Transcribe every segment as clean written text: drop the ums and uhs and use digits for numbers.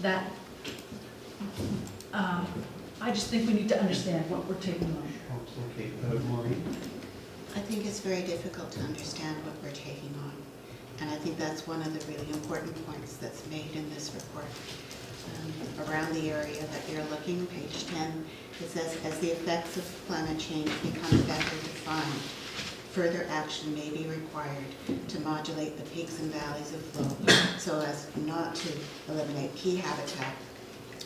that, I just think we need to understand what we're taking on. Okay, Maureen? I think it's very difficult to understand what we're taking on. And I think that's one of the really important points that's made in this report. Around the area that you're looking, page 10, it says, as the effects of climate change become better defined, further action may be required to modulate the peaks and valleys of flow so as not to eliminate key habitat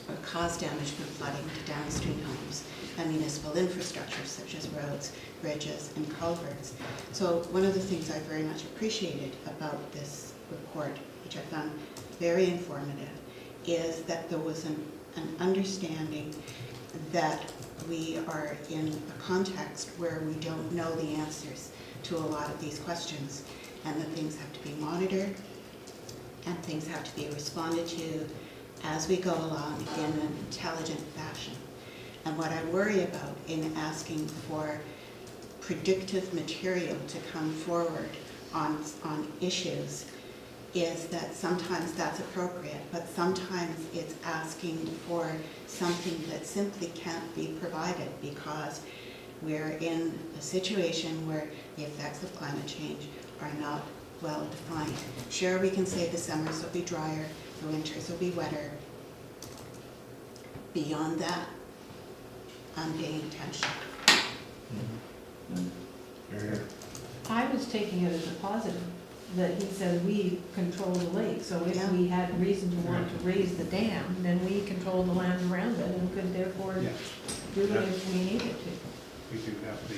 or cause damage from flooding to downstream homes and municipal infrastructure such as roads, bridges, and culverts. So one of the things I very much appreciated about this report, which I found very informative, is that there was an understanding that we are in a context where we don't know the answers to a lot of these questions, and that things have to be monitored and things have to be responded to as we go along in an intelligent fashion. And what I worry about in asking for predictive material to come forward on issues is that sometimes that's appropriate, but sometimes it's asking for something that simply can't be provided because we're in a situation where the effects of climate change are not well defined. Sure, we can say the summers will be drier, the winters will be wetter. Beyond that, I'm paying attention. I was taking it as a positive, that he said we control the lake, so if Yeah. we had reason to want to raise the dam, then we control the land around it and could therefore Yeah, do it if we needed to. we do have the,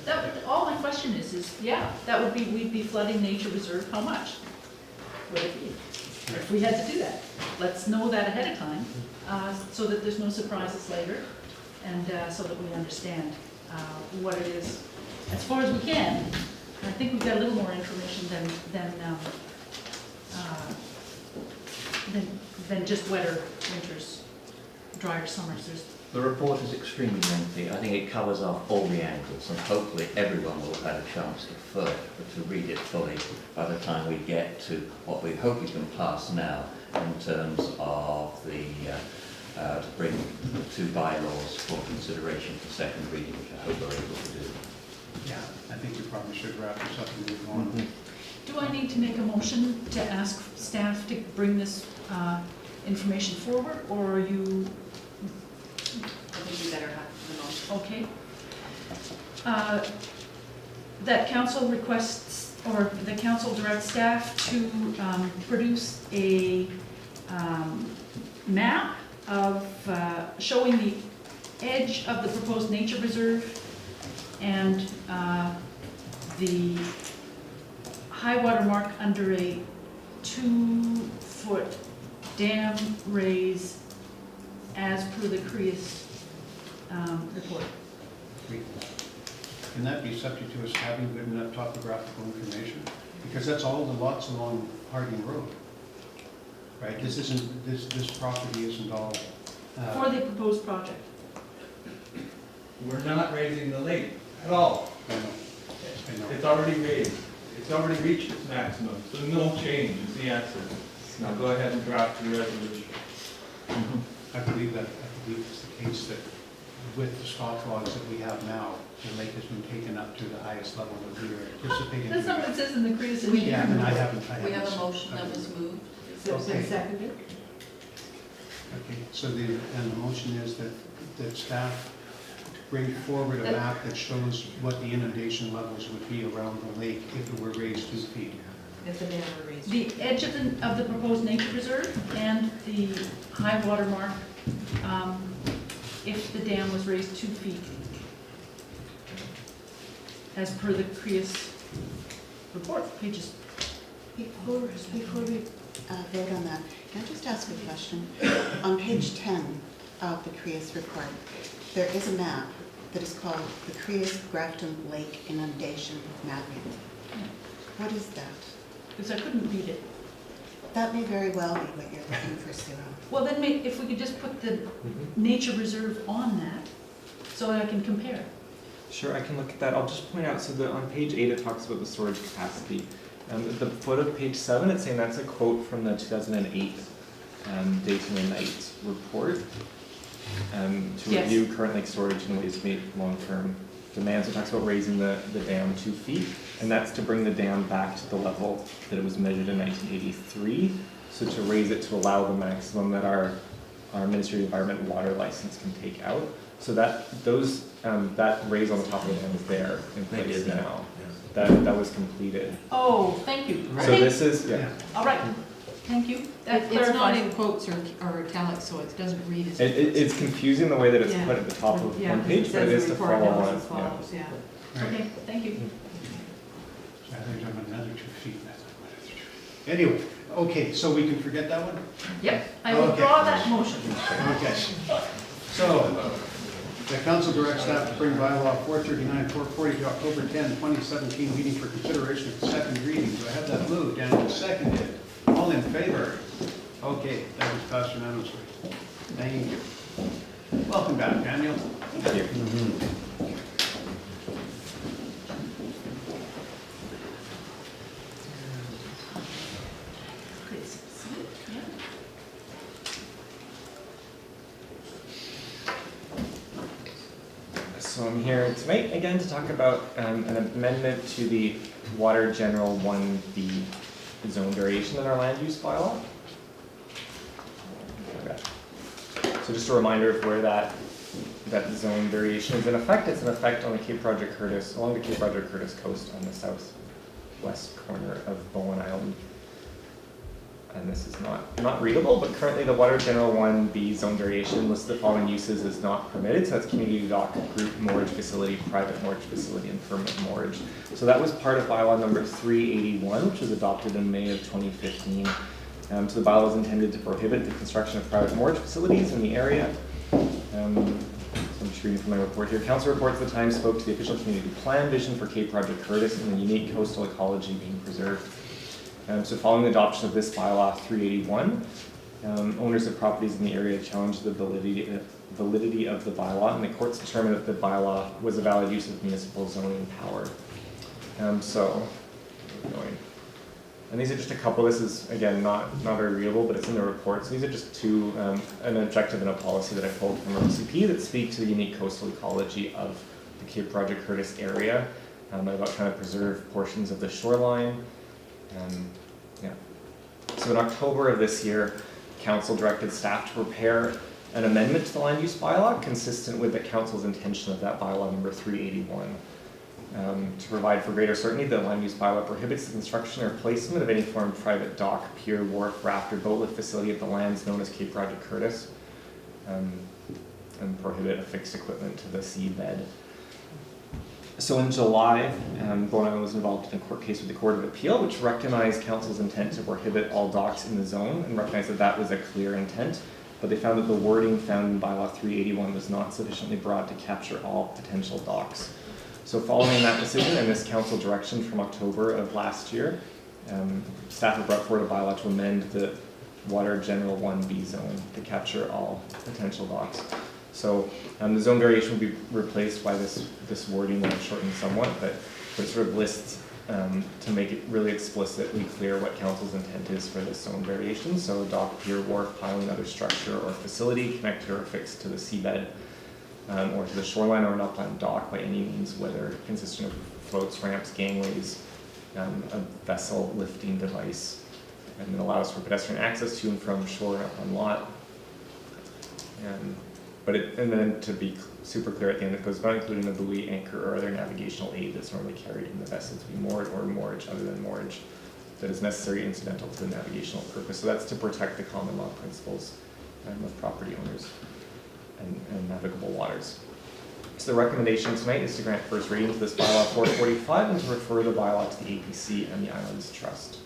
That, all my question is, yeah, that would be, we'd be flooding nature reserve, how much would it be? If we had to do that, let's know that ahead of time, so that there's no surprises later, and so that we understand what it is, as far as we can. I think we've got a little more information than just wetter winters, drier summers. There's The report is extremely lengthy. I think it covers off all the angles, and hopefully everyone will have had a chance to read it fully by the time we get to what we hope we can pass now in terms of the to bring the two bylaws for consideration for second reading, which I hope we're able to do. yeah, I think we probably should wrap this up and move on. Do I need to make a motion to ask staff to bring this information forward, or are you I think you better have the motion. okay? That council requests, or the council directs staff to produce a map of showing the edge of the proposed nature reserve and the high water mark under a 2-foot dam raise as per the CREAS report. Can that be subject to us having good enough topographical information? Because that's all the lots along Harding Road, right? This isn't, this property isn't all. For the proposed project. We're not raising the lake at all. I know. It's already raised. It's already reached its maximum, so no change is the answer. Now go ahead and draft your resolution. I believe it's the case that with the stock logs that we have now, the lake has been taken up to the highest level that we were anticipating. That's not what it says in the CREAS. Yeah, and I haven't. We have a motion that was moved. So it's been Okay. seconded? Okay, so the motion is that staff bring forward a map that shows what the inundation levels would be around the lake if it were raised 2 feet. If the dam were raised. The edge of the proposed nature reserve and the high water mark, if the dam was raised 2 feet, as per the CREAS report, pages. Before we vote on that, can I just ask a question? On page 10 of the CREAS report, there is a map that is called the CREAS Grafton Lake Inundation Mapping. What is that? Because I couldn't read it. That may very well be what you're looking for, Sue. Well, then if we could just put the nature reserve on that, so that I can compare. Sure, I can look at that. I'll just point out, so that on page 8 it talks about the storage capacity. At the foot of page 7, it's saying that's a quote from the 2008 Dayton and Night report to Yes. review current lake storage and ways to meet long-term demands. It talks about raising the dam 2 feet, and that's to bring the dam back to the level that it was measured in 1983. So to raise it to allow the maximum that our Ministry of Environment water license can take out. So that raise on the top of the dam is there in place now. That was completed. Oh, thank you. So Okay. this is, yeah. All right, thank you. That It's not clarifies. in quotes or italics, so it doesn't read as. It's confusing the way that it's Yeah. put at the top of Yeah, one because page, but it says is the to report follow goes on. as follows, yeah. Right. Okay, thank you. So I think I'm another 2 feet. Anyway, okay, so we can forget that one? Yep, I Okay. withdraw that motion. Okay. So, the council directs staff to bring bylaw 439, 440 to October 10, 2017 meeting for consideration of second reading. Do I have that moved and seconded? All in favor? Okay, that was passed unanimously. Thank you. Welcome back, Daniel. Thank you. Please, yeah. So I'm here tonight again to talk about an amendment to the Water General 1B zone variation in our land use bylaw. Okay. So just a reminder of where that zone variation is in effect. It's in effect on the Cape Project Curtis, along the Cape Project Curtis coast on the southwest corner of Bowen Island. And this is not readable, but currently the Water General 1B zone variation lists the following uses as not permitted. So that's community dock, group moorage facility, private moorage facility, and permanent moorage. So that was part of bylaw number 381, which was adopted in May of 2015. So the bylaw is intended to prohibit the construction of private moorage facilities in the area. So I'm just reading from my report here. Council reports the Times spoke to the official community plan vision for Cape Project Curtis and the unique coastal ecology being preserved. So following the adoption of this bylaw 381, owners of properties in the area challenged the validity of the bylaw, and the courts determined that the bylaw was a valid use of municipal zoning power. And these are just a couple. This is, again, not very readable, but it's in the report. So these are just two, an objective and a policy that I pulled from OCP that speak to the unique coastal ecology of the Cape Project Curtis area, about trying to preserve portions of the shoreline. So in October of this year, Council directed staff to prepare an amendment to the land use bylaw consistent with the Council's intention of that bylaw number 381. To provide for greater certainty, the land use bylaw prohibits the construction or placement of any form of private dock, pier, wharf, raft, or boat lift facility at the lands known as Cape Project Curtis, and prohibit affixed equipment to the seabed. So in July, Bowen Island was involved in a court case with the Court of Appeal, which recognized Council's intent to prohibit all docks in the zone and recognized that that was a clear intent, but they found that the wording found in bylaw 381 was not sufficiently broad to capture all potential docks. So following that decision and this Council direction from October of last year, staff have brought forward a bylaw to amend the Water General 1B zone to capture all potential docks. So the zone variation will be replaced by this wording that I've shortened somewhat, but it sort of lists to make it really explicitly clear what Council's intent is for this zone variation. So dock, pier, wharf, piling, other structure or facility connected or affixed to the seabed or to the shoreline or an upland dock by any means, whether consisting of floats, ramps, gangways, a vessel lifting device, and it allows for pedestrian access to and from shore and upland lot. And then to be super clear at the end, it goes not including a buoy, anchor, or other navigational aid that's normally carried in the vessel to be moored or moorage other than moorage that is necessary incidental to the navigational purpose. So that's to protect the common law principles of property owners and navigable waters. So the recommendation tonight is to grant first reading to this bylaw 445 and to refer the bylaw to the APC and the Islands Trust.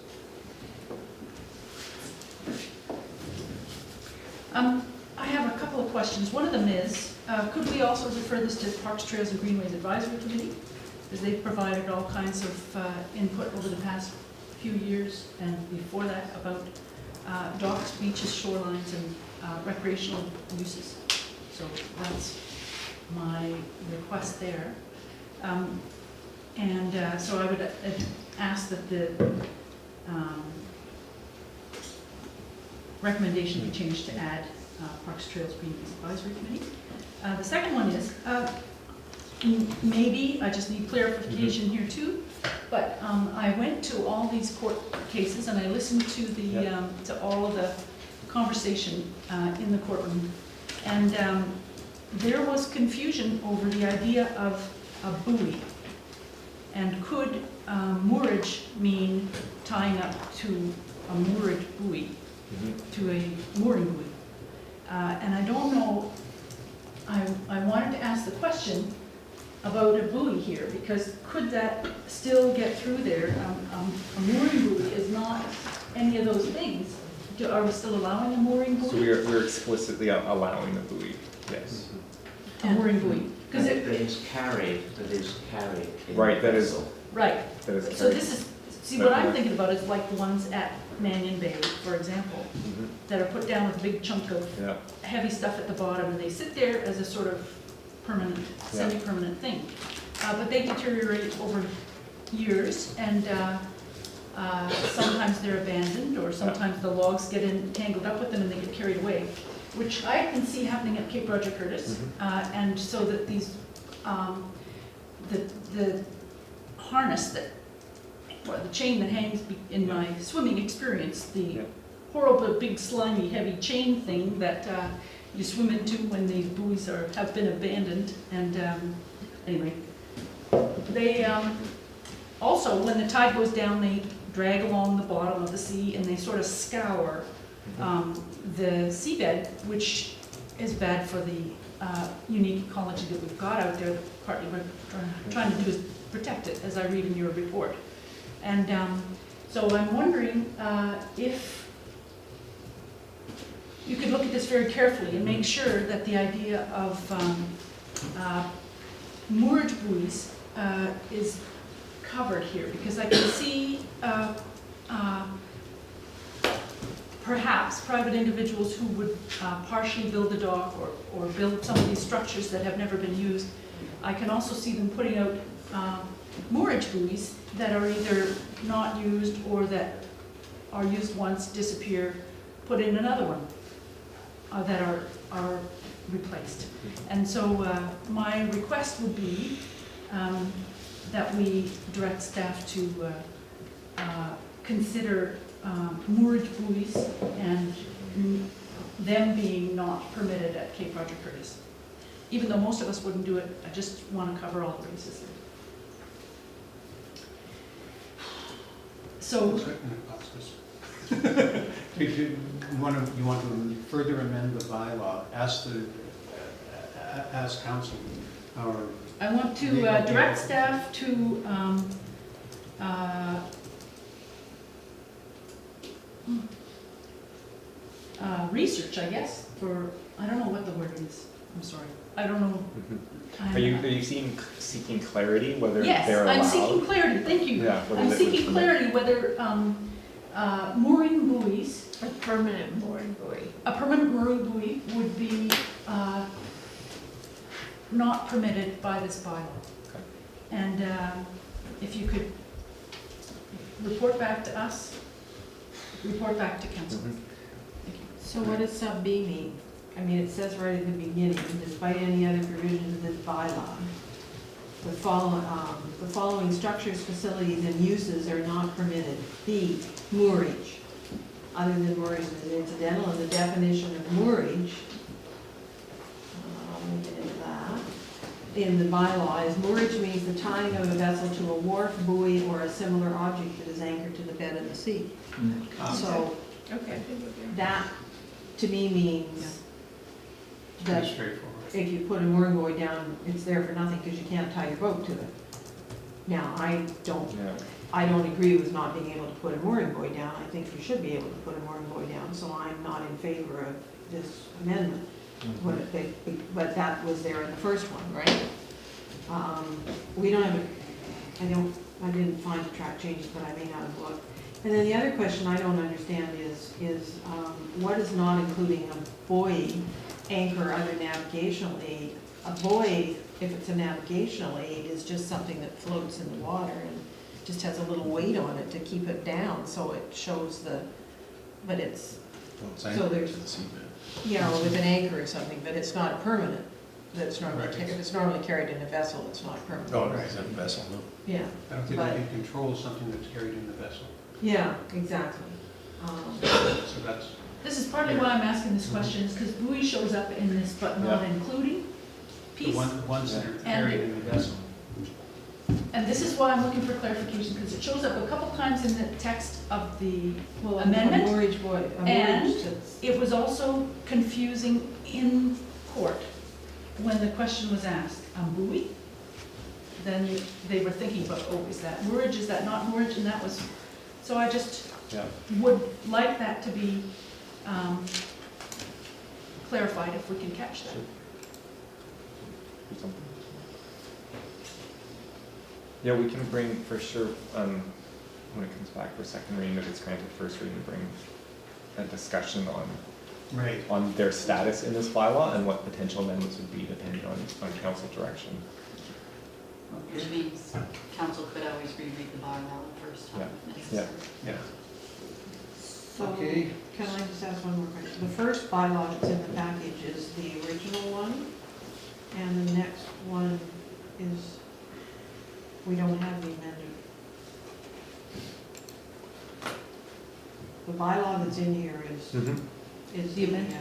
I have a couple of questions. One of them is, could we also refer this to Parks, Trails, and Greenways Advisory Committee? Because they've provided all kinds of input over the past few years and before that about docks, beaches, shorelines, and recreational uses. So that's my request there. So I would recommendation be changed to add Parks, Trails, Green Advisory Committee. The second one is, maybe, I just need clarification here too, but I went to all these court cases and I listened to to all of the conversation in the courtroom. And there was confusion over the idea of a buoy. And could moorage mean tying up to a moored buoy, to a mooring buoy? And I don't know, I wanted to ask the question about a buoy here, because could that still get through there? A mooring buoy is not any of those things. Are we still allowing a mooring buoy? So we're explicitly allowing the buoy, yes. A mooring buoy? 'Cause That is carried in Right, that is- vessel. Right, That is so this is, see, what I'm thinking about is like the ones at Mannion Bay, for example, Mhm. that are put down with a big chunk of Yeah, heavy stuff at the bottom, and they sit there as a sort of permanent, Yeah. semi-permanent thing. But they deteriorate over years, and sometimes they're abandoned, or sometimes the logs get entangled up with them and they get carried away, which I can see happening at Cape Roger Curtis. And so that these, the harness that, or the chain that hangs in my swimming experience, the Yeah. horrible, big, slimy, heavy chain thing that you swim into when these buoys have been abandoned. And anyway, they also, when the tide goes down, they drag along the bottom of the sea and they sort of scour the seabed, which is bad for the unique ecology that we've got out there. Partly what we're trying to do is protect it, as I read in your report. And so I'm wondering if you could look at this very carefully and make sure that the idea of moorage buoys is covered here, because I can see perhaps private individuals who would partially build a dock or build some of these structures that have never been used. I can also see them putting out moorage buoys that are either not used or that are used once, disappear, put in another one that are replaced. And so my request would be that we direct staff to consider moorage buoys and them being not permitted at Cape Roger Curtis. Even though most of us wouldn't do it, I just want to cover all the bases. So, If you want to further amend the bylaw, ask council, or I want to direct staff to research, I guess, for, I don't know what the word is, I'm sorry, I don't know. Are you seeking clarity whether Yes, they're allowed? I'm seeking clarity, thank you. Yeah, whether I'm they- seeking clarity whether mooring buoys, A permanent mooring buoy. a permanent mooring buoy would be not permitted by this bylaw. Okay. And if you could report back to us, report back to council. Mhm. Thank you. So what does sub B mean? I mean, it says right at the beginning, despite any other provisions of this bylaw, the following structures, facilities, and uses are not permitted. B, moorage, other than moorage is incidental, and the definition of moorage, let me get into that, in the bylaw is moorage means the tying of a vessel to a wharf, buoy, or a similar object that is anchored to the bed of the sea. So Okay. that, to me, means pretty that straightforward. if you put a mooring buoy down, it's there for nothing because you can't tie your boat to it. Now, I don't agree with not being able to put a mooring buoy down. I think you should be able to put a mooring buoy down, so I'm not in favor of this amendment. But that was there in the first one, right? We don't have, I didn't find the track changes, but I may not have looked. And then the other question I don't understand is what is not including a buoy, anchor, other navigational aid? A buoy, if it's a navigational aid, is just something that floats in the water and just has a little weight on it to keep it down, so it shows but it's So there's, yeah, or with an anchor or something, but it's not permanent. That's normally, Right. if it's normally carried in a vessel, it's not permanent. Oh, right, it's a vessel, no. Yeah, I don't think But- we can control something that's carried in the vessel. yeah, exactly. So that's, This is partly why I'm asking this question, is because buoy shows up in this, but not including the piece. ones that are carried in the vessel. And this is why I'm looking for clarification, because it shows up a couple times in the text of the Well, amendment. A moorage buoy, a And moorage that's, it was also confusing in court when the question was asked, buoy? Then they were thinking about, oh, is that moorage, is that not moorage? And that was, so I just Yeah. would like that to be clarified if we can catch that. Do something. Yeah, we can bring for sure, when it comes back for second reading, if it's granted first reading, bring a discussion Right. on their status in this bylaw and what potential amendments would be depending on council direction. Which means council could always reread the bylaw the first time. if necessary. Yeah. so, Okay. can I just ask one more question? The first bylaw that's in the package is the original one, and the next one is, we don't have the amended. The bylaw that's in here is the amended.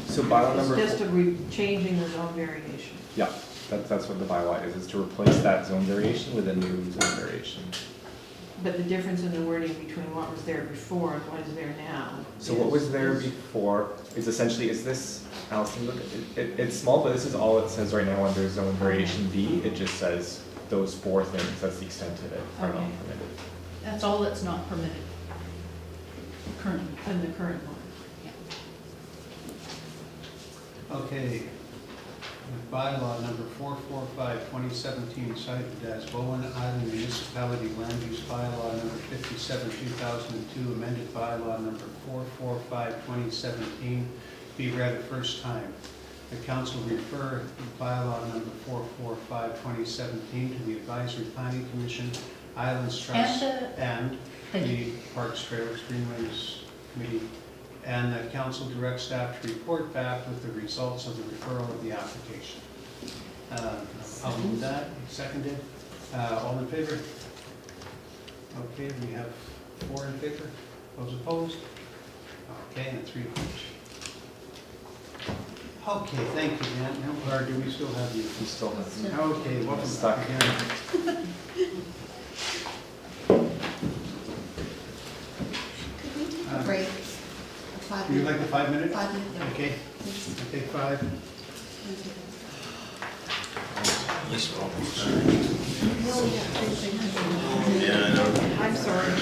So bylaw number, It's just changing the zone variation. yeah, that's what the bylaw is to replace that zone variation with a new zone variation. But the difference in the wording between what was there before and what is there now. So what was there before is essentially, is this, Allison, look, it's small, but this is all it says right now under zone variation B. It just says those four things, that's the extent of it, are not Okay. permitted. That's all that's not permitted currently. In the current one. Okay. Bylaw number 445/2017, cited as Bowen Island Municipality Land Use Bylaw number 57, 2002, amended bylaw number 445/2017, be read a first time. The council refer bylaw number 445/2017 to the Advisory Planning Commission, Islands Trust, and the Parks, Trails, Greenways Committee, and that council directs staff to report back with the results of the referral of the application. I'll move that, seconded. All in favor? Okay, we have 4 in favor. Those opposed? Okay, and 3 opposed. Okay, thank you, Dan. Or do we still have you? We still have. Okay, welcome Stuck. back again. Could we take a break? A 5 Would you minute? like the 5 minutes? 5 minute break, Okay, please. we'll take 5. Yeah, I know. I'm sorry.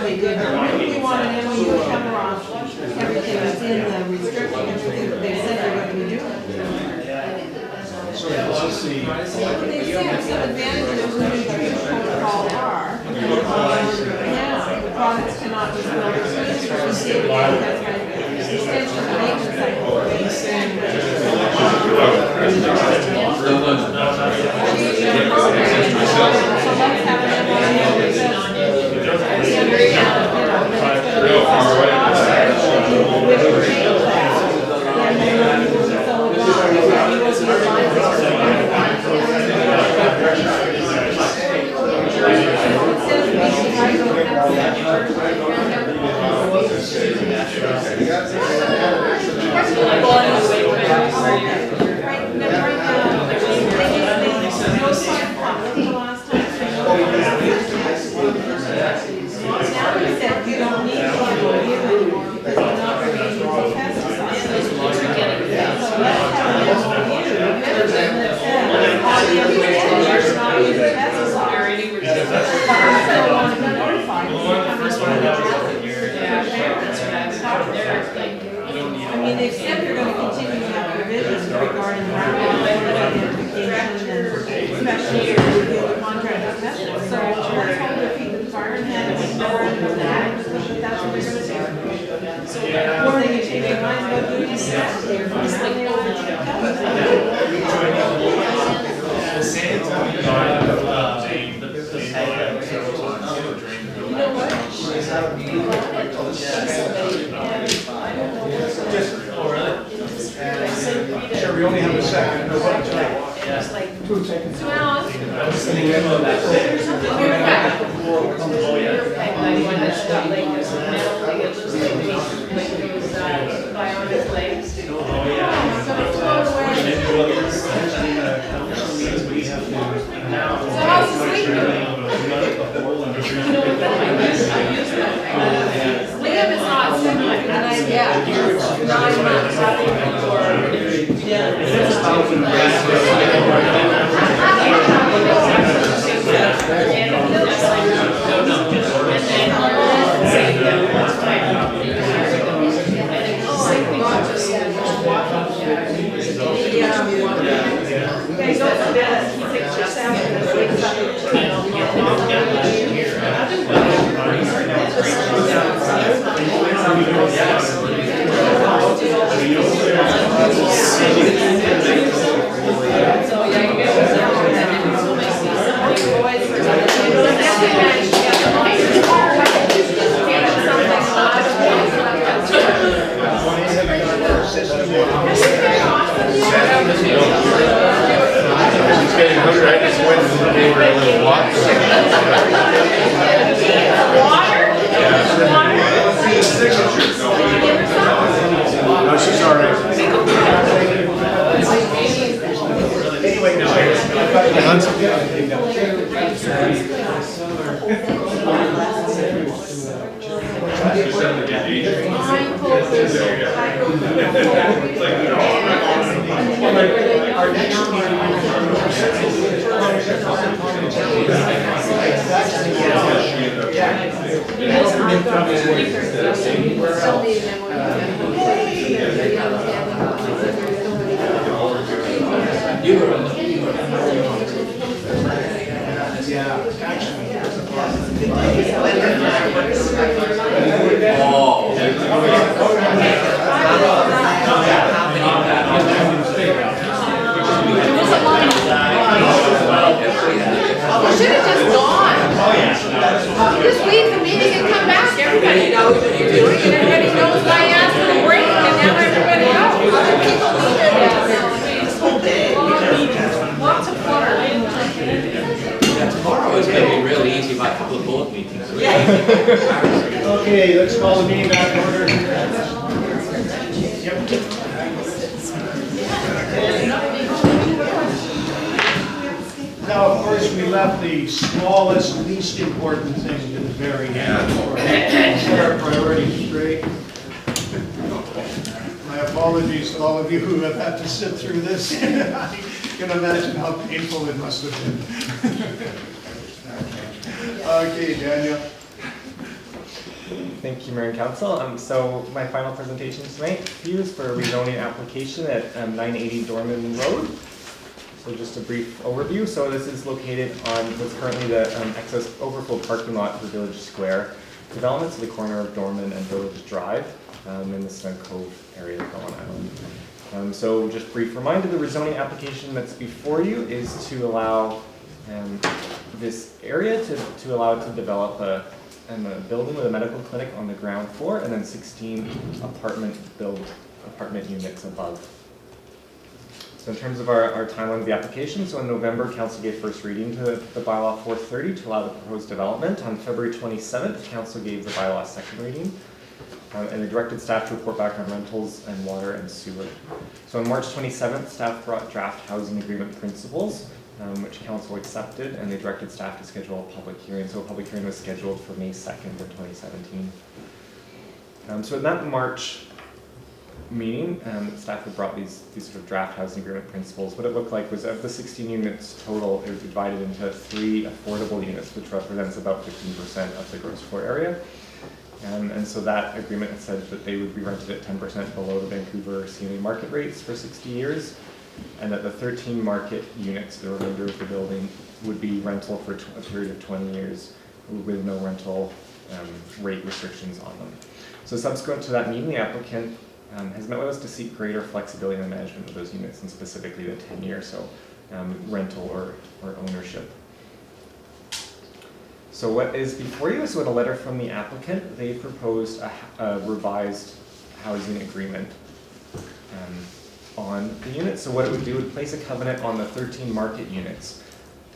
really good. Maybe we want an MOU to cover off everything that's in the restriction, everything that they said they're gonna be doing. So let's see. They said some advantages of moving the protocol are, yeah, the products cannot be spilled as soon as they're received, that's right. Extension of the maintenance cycle. I mean, they said they're gonna continue to have provisions regarding groundwater identification and especially review the contract methods. So let's hold their feet to the fire and have it more into that, but that's what they're gonna do. Or they can change their minds about doing it Saturday or something, they want to you know what? Sure, we only have a second. So Alan, Liam is not similar, and I, yeah, 9 months, I think, No, she's all right. Anyway, no, should have just gone. This week the meeting can come back, everybody knows what you're doing, and everybody knows why I asked for a break, and now everybody knows. Other people needed this whole day. Lots of clutter. Tomorrow is going to be really easy by a couple of board meetings. okay, let's call the meeting back to order. Now, of course, we left the smallest, least important thing to the very end. Set our priorities straight. My apologies to all of you who have had to sit through this. I can imagine how painful it must have been. Okay, Daniel. Thank you, Mayor and Council. So my final presentation tonight is for a rezoning application at 980 Dorman Road. So just a brief overview. So this is located on what's currently the excess overflow parking lot for Village Square development, to the corner of Dorman and Village Drive in the Snug Cove area of Dawn Island. So just brief reminder, the rezoning application that's before you is to allow this area to allow it to develop a building with a medical clinic on the ground floor and then 16 apartment units above. So in terms of our timeline of the application, so in November, Council gave first reading to the bylaw 430 to allow the proposed development. On February 27th, Council gave the bylaw second reading. And they directed staff to report back on rentals and water and sewer. So on March 27th, staff brought draft housing agreement principles, which Council accepted, and they directed staff to schedule a public hearing. So a public hearing was scheduled for May 2nd of 2017. So in that March meeting, staff had brought these sort of draft housing agreement principles. What it looked like was, of the 16 units total, it was divided into 3 affordable units, which represents about 15% of the gross floor area. And so that agreement had said that they would be rented at 10% below the Vancouver CMA market rates for 60 years, and that the 13 market units, the remainder of the building, would be rental for a period of 20 years with no rental rate restrictions on them. So subsequent to that meeting, the applicant has met with us to seek greater flexibility in the management of those units, and specifically the 10-year, so rental or ownership. So what is before you is, with a letter from the applicant, they proposed a revised housing agreement on the units. So what it would do would place a covenant on the 13 market units,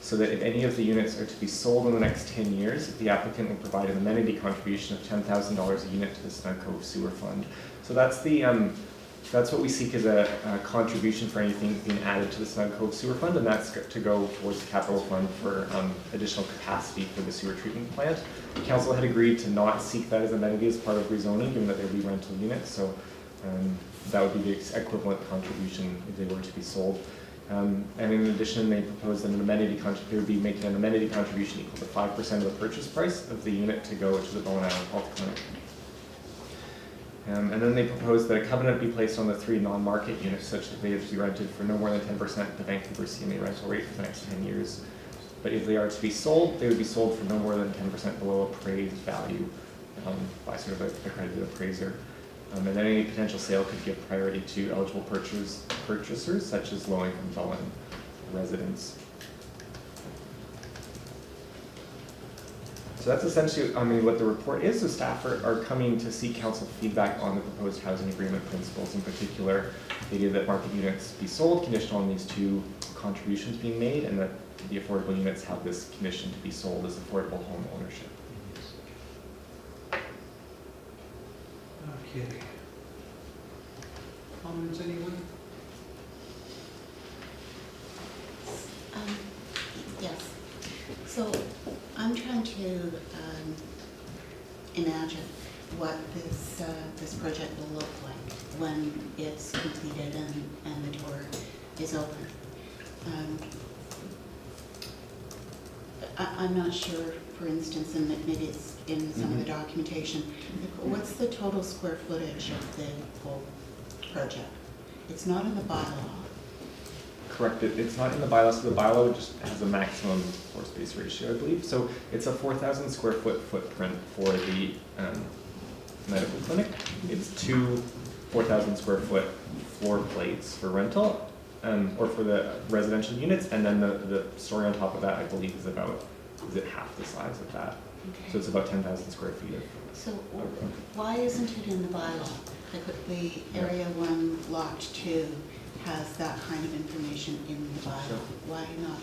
so that if any of the units are to be sold in the next 10 years, the applicant will provide an amenity contribution of $10,000 a unit to the Snug Cove Sewer Fund. So that's what we seek as a contribution for anything being added to the Snug Cove Sewer Fund, and that's to go towards the capital fund for additional capacity for the sewer treatment plant. The council had agreed to not seek that as amenity as part of rezoning, given that there would be rental units, so that would be the equivalent contribution if they were to be sold. And in addition, they proposed that they would be making an amenity contribution equal to 5% of the purchase price of the unit to go to the Bowen Island Health Clinic. And then they proposed that a covenant be placed on the 3 non-market units such that they have to be rented for no more than 10% of the Vancouver CMA rental rate for the next 10 years. But if they are to be sold, they would be sold for no more than 10% below appraised value by sort of an accredited appraiser. And then any potential sale could give priority to eligible purchasers such as low-income Bowen residents. So that's essentially, what the report is. So staff are coming to seek council feedback on the proposed housing agreement principles. In particular, the idea that market units be sold conditional on these 2 contributions being made, and that the affordable units have this condition to be sold as affordable home ownership. Okay. Comments, anyone? Yes. So I'm trying to imagine what this project will look like when it's completed and the door is open. I'm not sure, for instance, and maybe it's in some of the documentation, what's the total square footage of the whole project? It's not in the bylaw. Correct, it's not in the bylaw, so the bylaw just has a maximum floor space ratio, I believe. So it's a 4,000 square foot footprint for the medical clinic. It's 2 4,000 square foot floor plates for rental, or for the residential units, and then the story on top of that, I believe, is half the size of that. Okay. So it's about 10,000 square feet of. So why isn't it in the bylaw? Like the Area 1 Lot 2 has that kind of information in the bylaw. Sure. Why not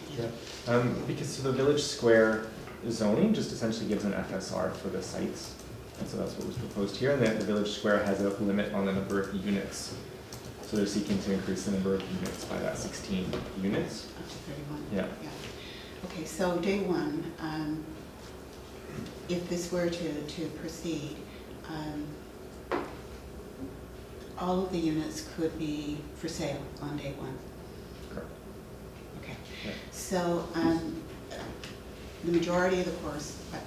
in? Because so the Village Square zoning just essentially gives an FSR for the sites. And so that's what was proposed here. And then the Village Square has a limit on the number of units. So they're seeking to increase the number of units by that 16 units. Up to 31? Yeah. Okay, so day one, if this were to proceed, all of the units could be for sale on day one? Correct. Okay. Yeah. So the majority of the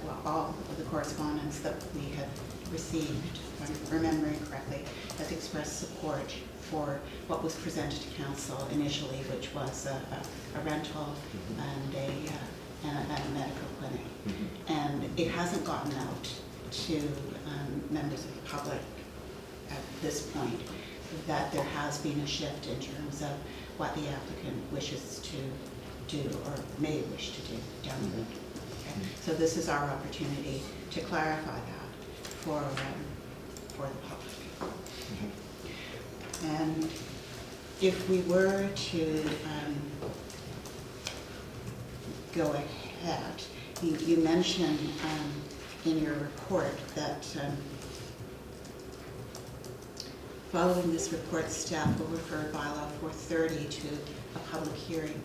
well, all of the correspondence that we have received, if I'm remembering correctly, has expressed support for what was presented to council initially, which was a rental and a medical clinic. And it hasn't gotten out to members of the public at this point that there has been a shift in terms of what the applicant wishes to do or may wish to do down the road. Okay? So this is our opportunity to clarify that for the public. And if we were to go ahead, you mentioned in your report that following this report, staff will refer bylaw 430 to a public hearing.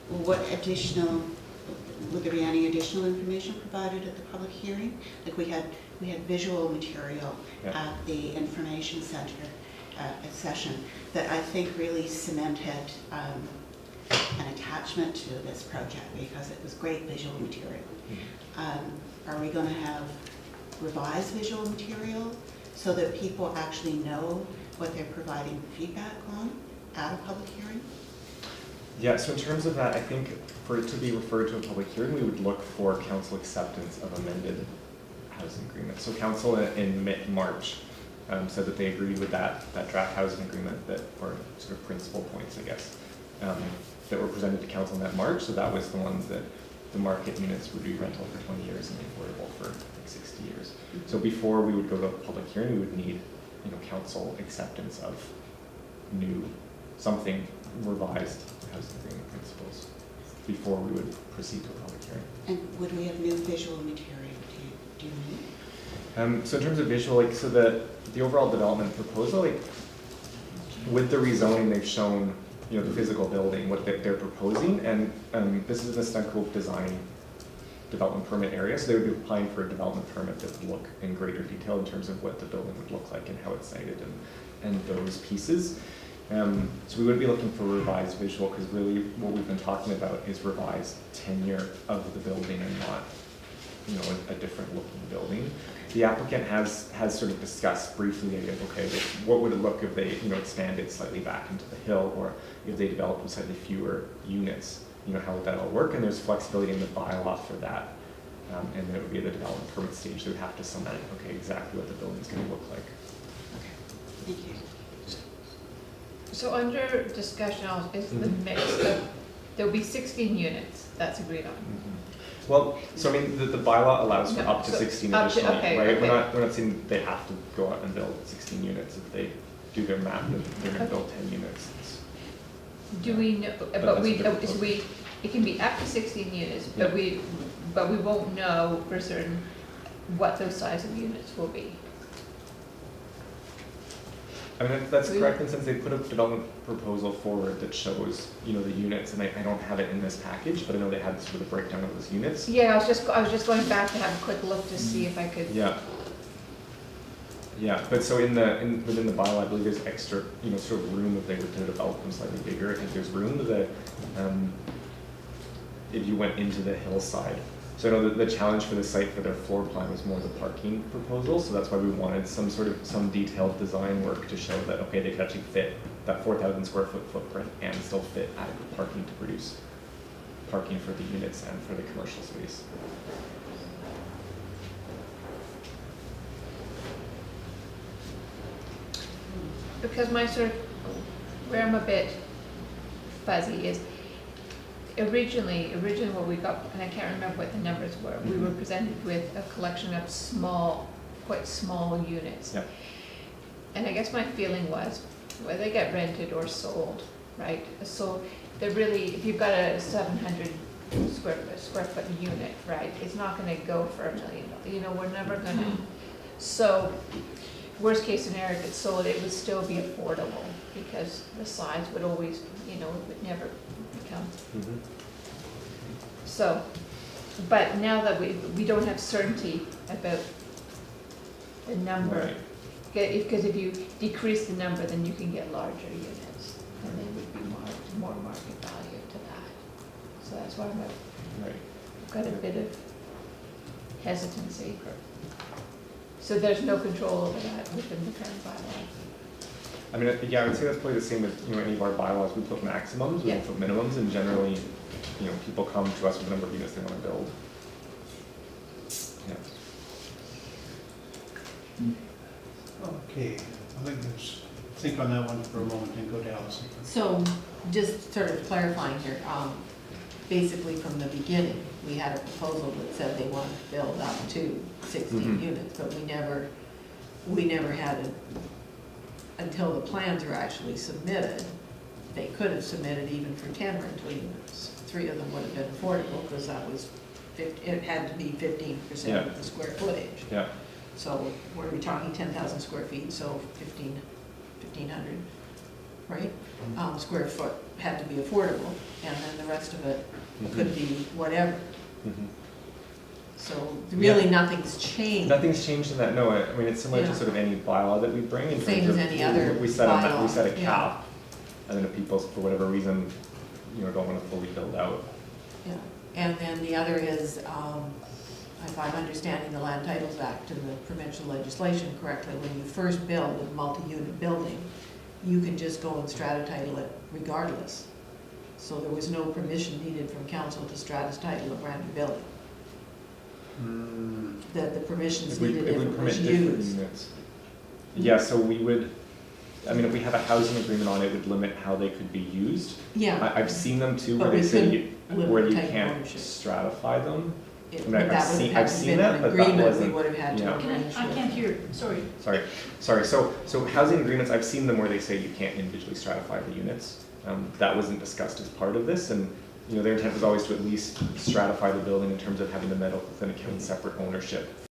Would there be any additional information provided at the public hearing? Like we had visual material at the information center session that I think really cemented an attachment to this project because it was great visual material. Are we going to have revised visual material so that people actually know what they're providing feedback on at a public hearing? Yeah, so in terms of that, I think for it to be referred to a public hearing, we would look for council acceptance of amended housing agreement. So council in March said that they agreed with that draft housing agreement or sort of principal points, I guess, that were presented to council in that March. So that was the ones that the market units would be rental for 20 years and the affordable for like 60 years. So before we would go to a public hearing, we would need, council acceptance of something revised housing agreement principles before we would proceed to a public hearing. And would we have new visual material, do you know? So in terms of visual, so the overall development proposal, with the rezoning, they've shown, the physical building, what they're proposing, and this is the Stuncope design development permit area, so they would be applying for a development permit that would look in greater detail in terms of what the building would look like and how it's sited and those pieces. So we would be looking for revised visual because really what we've been talking about is revised tenure of the building and not, a different looking building. The applicant has sort of discussed briefly, what would it look if they, expanded slightly back into the hill, or if they developed with slightly fewer units, how would that all work? And there's flexibility in the bylaw for that. And then it would be at the development permit stage, they would have to cement, exactly what the building's gonna look like. Thank you. So under discussion is the mix of, there'll be 16 units, that's agreed on. Well, so I mean, the bylaw allows for No, up to so 16 up to- additional, okay, right? okay. We're not saying they have to go out and build 16 units. If they do their math, then they're gonna build 10 units. Do we know, but that's we, a different so it can be up to 16 units, Yeah. but we won't know for certain what those size of units will be. I mean, that's correct, and since they put a development proposal forward that shows, the units, and I don't have it in this package, but I know they had sort of a breakdown of those units. Yeah, I was just going back to have a quick look to see if I could. Yeah. Yeah, but so within the bylaw, I believe there's extra, sort of room if they were to develop them slightly bigger. I think there's room that, if you went into the hillside. So I know that the challenge for the site for their floor plan was more the parking proposal, so that's why we wanted some detailed design work to show that, they could actually fit that 4,000 square foot footprint and still fit adequate parking to produce parking for the units and for the commercial space. Because where I'm a bit fuzzy is, originally what we got, and I can't remember what the numbers were, we were presented with a collection of quite small units. Yep. And I guess my feeling was, whether they get rented or sold, right? So they're really, if you've got a 700 square foot unit, right, it's not gonna go for $1 million. We're never gonna, so worst case scenario, if it's sold, it would still be affordable because the size would always, it would never become. So, but now that we don't have certainty about the number, Right. because if you decrease the number, then you can get larger units, and they would be more market value to that. So that's that's why Right. I've got a bit of hesitancy. So there's no control over that within the current bylaw. I mean, yeah, I would say that's probably the same with, any of our bylaws, we put maximums, we don't Yeah. put minimums, and generally, people come to us with the number of units they wanna build. Yeah. Okay, I'd like to think on that one for a moment and go to Allison. So, just sort of clarifying here, basically from the beginning, we had a proposal that said they wanted to build up to 16 Mhm. units, but we never had, until the plans were actually submitted, they could have submitted even for 10 rental units. 3 of them would have been affordable, because that was, it had to be 15% of the square footage. Yeah. So, what are we talking, 10,000 square feet, so 1,500, right? Square foot had to be affordable, and then the rest of it could be whatever. Mhm. So really nothing's changed. Nothing's changed in that, no, I mean, it's similar to Yeah. sort of any bylaw that we bring in terms Same as of, any other we set a bylaw, yeah. cap, and then if people, for whatever reason, don't wanna fully build out. Yeah, and then the other is, if I'm understanding the Land Titles Act and the provincial legislation correctly, when you first build a multi-unit building, you can just go and strata title it regardless. So there was no permission needed from council to strata title a brand new building. That the permissions If we needed if it permit was different used. units. Yeah, so we would, I mean, if we have a housing agreement on it, it would limit how they could be used. Yeah, I've seen them too, But where they we say couldn't limit where you type of can't ownership. stratify them. it- I mean, but I've that would seen- have had I've to seen been that, an but that agreement we wasn't- would have had to yeah. arrange. I with. can't hear, sorry. Sorry, so housing agreements, I've seen them where they say you can't individually stratify the units. That wasn't discussed as part of this, and, their intent was always to at least stratify the building in terms of having the medical clinic in separate ownership